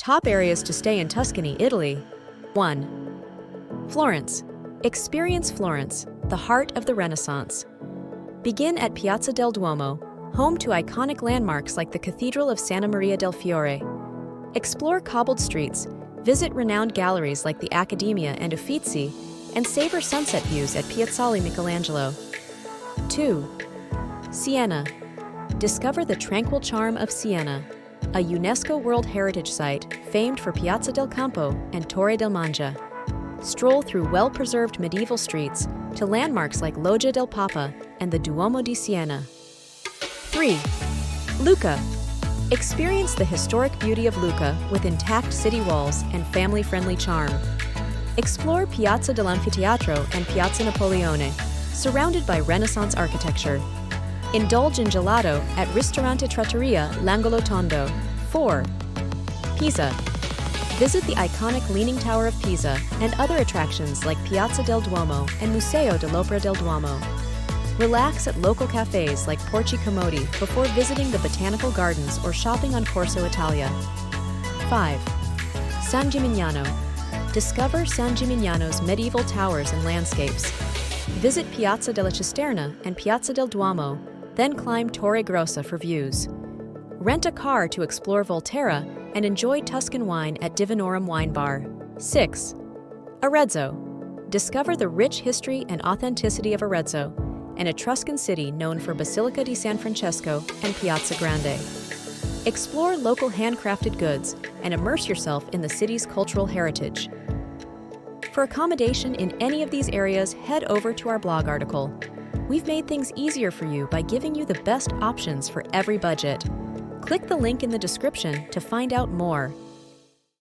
Top areas to stay in Tuscany, Italy. 1. Florence. Experience Florence, the heart of the Renaissance. Begin at Piazza del Duomo, home to iconic landmarks like the Cathedral of Santa Maria del Fiore. Explore cobbled streets, visit renowned galleries like the Accademia and Uffizi, and savor sunset views at Piazzale Michelangelo. 2. Siena. Discover the tranquil charm of Siena, a UNESCO World Heritage Site famed for Piazza del Campo and Torre del Mangia. Stroll through well-preserved medieval streets to landmarks like Loggia del Papa and the Duomo di Siena. 3. Lucca. Experience the historic beauty of Lucca with intact city walls and family-friendly charm. Explore Piazza dell'Anfiteatro and Piazza Napoleone, surrounded by Renaissance architecture. Indulge in gelato at Ristorante Trattoria L'Angolo Tondo. 4. Pisa. Visit the iconic Leaning Tower of Pisa and other attractions like Piazza del Duomo and Museo dell'Opera del Duomo. Relax at local cafes like Porci Commodi before visiting the Botanical Gardens or shopping on Corso Italia. 5. San Gimignano. Discover San Gimignano's medieval towers and landscapes. Visit Piazza della Cisterna and Piazza del Duomo, then climb Torre Grossa for views. Rent a car to explore Volterra and enjoy Tuscan wine at Divinorum Wine Bar. 6. Arezzo. Discover the rich history and authenticity of Arezzo, an Etruscan city known for Basilica di San Francesco and Piazza Grande. Explore local handcrafted goods and immerse yourself in the city's cultural heritage. For accommodation in any of these areas, head over to our blog article. We've made things easier for you by giving you the best options for every budget. Click the link in the description to find out more.